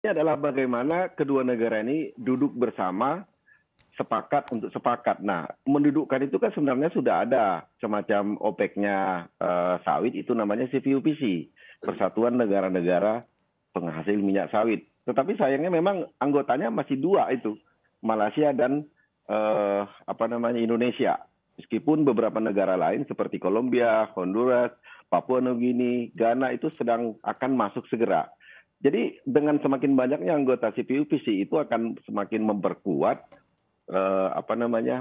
Ini adalah bagaimana kedua negara ini duduk bersama, sepakat untuk sepakat. Nah, mendudukkan itu kan sebenarnya sudah ada semacam OPEC-nya sawit, itu namanya CPUPC, Persatuan Negara-Negara Penghasil Minyak Sawit. Tetapi sayangnya memang anggotanya masih dua itu, Malaysia dan Indonesia. Meskipun beberapa negara lain seperti Kolombia, Honduras, Papua Nugini, Ghana itu sedang akan masuk segera. Jadi dengan semakin banyaknya anggota CPUPC itu akan semakin memperkuat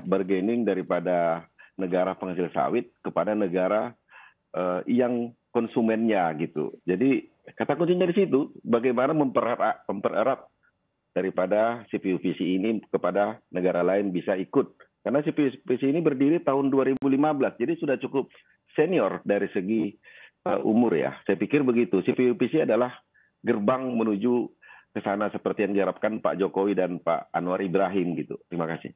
bargaining daripada negara penghasil sawit kepada negara yang konsumennya gitu. Jadi kata kuncinya di situ, bagaimana mempererat daripada CPUPC ini kepada negara lain bisa ikut. Karena CPUPC ini berdiri tahun 2015, jadi sudah cukup senior dari segi umur ya. Saya pikir begitu. CPUPC adalah gerbang menuju ke sana seperti yang diharapkan Pak Jokowi dan Pak Anwar Ibrahim gitu. Terima kasih.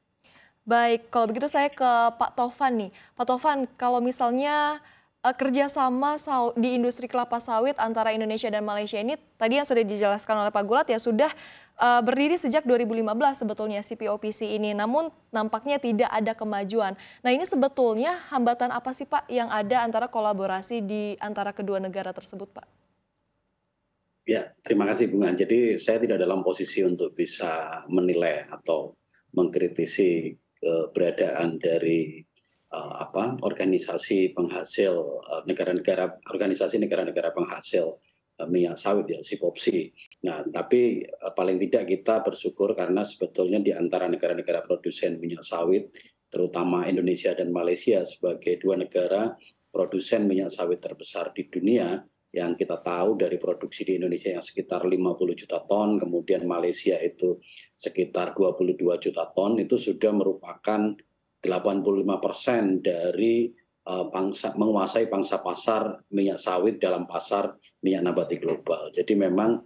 Baik, kalau begitu saya ke Pak Tovan nih. Pak Tovan, kalau misalnya kerjasama di industri kelapa sawit antara Indonesia dan Malaysia ini tadi yang sudah dijelaskan oleh Pak Gulat ya sudah berdiri sejak 2015 sebetulnya CPOPC ini, namun nampaknya tidak ada kemajuan. Nah ini sebetulnya hambatan apa sih Pak yang ada antara kolaborasi di antara kedua negara tersebut Pak? Ya, terima kasih Bunga. Jadi saya tidak dalam posisi untuk bisa menilai atau mengkritisi keberadaan dari organisasi penghasil organisasi negara-negara penghasil minyak sawit ya SIPOPSI. Nah, tapi paling tidak kita bersyukur karena sebetulnya di antara negara-negara produsen minyak sawit, terutama Indonesia dan Malaysia sebagai dua negara produsen minyak sawit terbesar di dunia, yang kita tahu dari produksi di Indonesia yang sekitar 50 juta ton, kemudian Malaysia itu sekitar 22 juta ton, itu sudah merupakan 85% dari menguasai pangsa pasar minyak sawit dalam pasar minyak nabati global. Jadi memang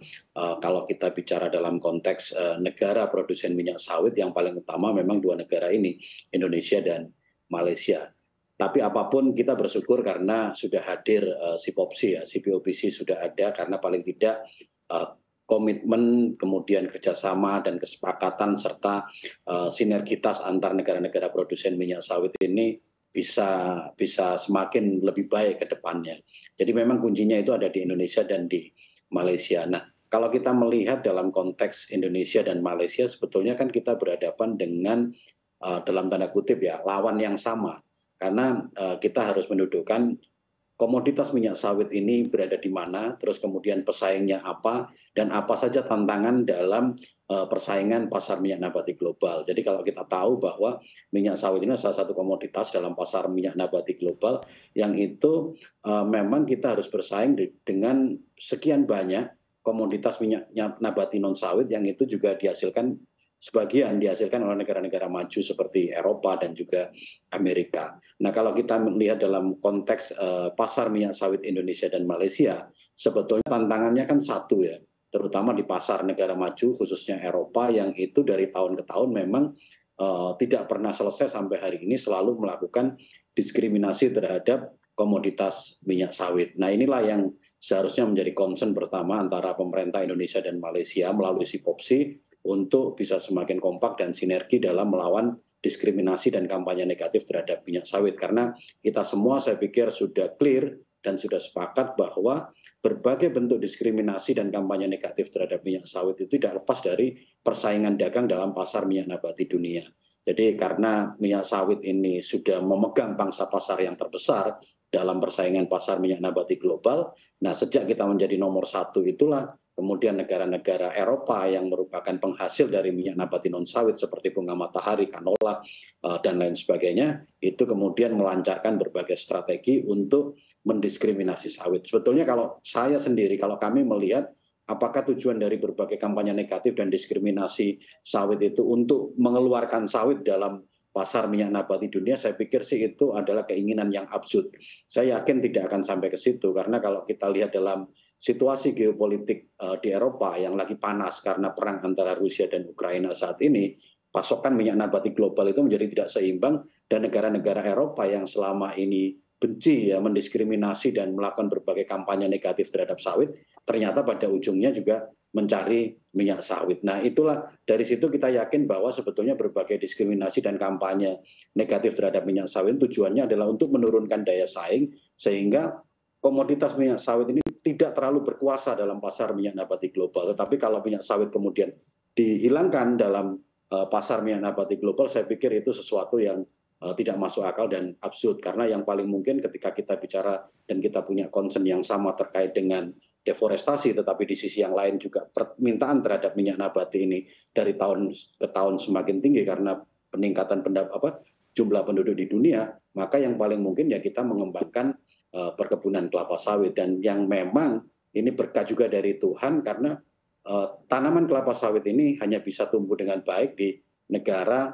kalau kita bicara dalam konteks negara produsen minyak sawit, yang paling utama memang dua negara ini, Indonesia dan Malaysia. Tapi apapun kita bersyukur karena sudah hadir SIPOPSI ya, CPOPC sudah ada karena paling tidak komitmen, kemudian kerjasama dan kesepakatan serta sinergitas antar negara-negara produsen minyak sawit ini bisa semakin lebih baik ke depannya. Jadi memang kuncinya itu ada di Indonesia dan di Malaysia. Nah, kalau kita melihat dalam konteks Indonesia dan Malaysia, sebetulnya kan kita berhadapan dengan dalam tanda kutip ya lawan yang sama. Karena kita harus mendudukkan komoditas minyak sawit ini berada di mana, terus kemudian pesaingnya apa, dan apa saja tantangan dalam persaingan pasar minyak nabati global. Jadi kalau kita tahu bahwa minyak sawit ini salah satu komoditas dalam pasar minyak nabati global, yang itu memang kita harus bersaing dengan sekian banyak komoditas minyak nabati non sawit yang itu juga sebagian dihasilkan oleh negara-negara maju seperti Eropa dan juga Amerika. Nah, kalau kita melihat dalam konteks pasar minyak sawit Indonesia dan Malaysia, sebetulnya tantangannya kan satu ya, terutama di pasar negara maju khususnya Eropa yang itu dari tahun ke tahun memang tidak pernah selesai sampai hari ini, selalu melakukan diskriminasi terhadap komoditas minyak sawit. Nah, inilah yang seharusnya menjadi concern pertama antara pemerintah Indonesia dan Malaysia melalui SIPOPSI untuk bisa semakin kompak dan sinergi dalam melawan diskriminasi dan kampanye negatif terhadap minyak sawit. Karena kita semua saya pikir sudah clear dan sudah sepakat bahwa berbagai bentuk diskriminasi dan kampanye negatif terhadap minyak sawit itu tidak lepas dari persaingan dagang dalam pasar minyak nabati dunia. Jadi karena minyak sawit ini sudah memegang pangsa pasar yang terbesar dalam persaingan pasar minyak nabati global, nah sejak kita menjadi nomor satu itulah kemudian negara-negara Eropa yang merupakan penghasil dari minyak nabati non sawit seperti bunga matahari, kanola, dan lain sebagainya, itu kemudian melancarkan berbagai strategi untuk mendiskriminasi sawit. Sebetulnya kalau saya sendiri, kalau kami melihat apakah tujuan dari berbagai kampanye negatif dan diskriminasi sawit itu untuk mengeluarkan sawit dalam pasar minyak nabati dunia, saya pikir sih itu adalah keinginan yang absurd. Saya yakin tidak akan sampai ke situ, karena kalau kita lihat dalam situasi geopolitik di Eropa yang lagi panas karena perang antara Rusia dan Ukraina saat ini, pasokan minyak nabati global itu menjadi tidak seimbang, dan negara-negara Eropa yang selama ini benci mendiskriminasi dan melakukan berbagai kampanye negatif terhadap sawit, ternyata pada ujungnya juga mencari minyak sawit. Nah, itulah dari situ kita yakin bahwa sebetulnya berbagai diskriminasi dan kampanye negatif terhadap minyak sawit tujuannya adalah untuk menurunkan daya saing sehingga komoditas minyak sawit ini tidak terlalu berkuasa dalam pasar minyak nabati global. Tetapi kalau minyak sawit kemudian dihilangkan dalam pasar minyak nabati global, saya pikir itu sesuatu yang tidak masuk akal dan absurd. Karena yang paling mungkin ketika kita bicara dan kita punya concern yang sama terkait dengan deforestasi, tetapi di sisi yang lain juga permintaan terhadap minyak nabati ini dari tahun ke tahun semakin tinggi karena peningkatan jumlah penduduk di dunia, maka yang paling mungkin ya kita mengembangkan perkebunan kelapa sawit. Dan yang memang ini berkah juga dari Tuhan karena tanaman kelapa sawit ini hanya bisa tumbuh dengan baik di negara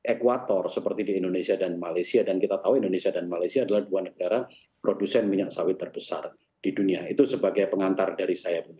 ekuator seperti di Indonesia dan Malaysia, dan kita tahu Indonesia dan Malaysia adalah dua negara produsen minyak sawit terbesar di dunia. Itu sebagai pengantar dari saya, Bung.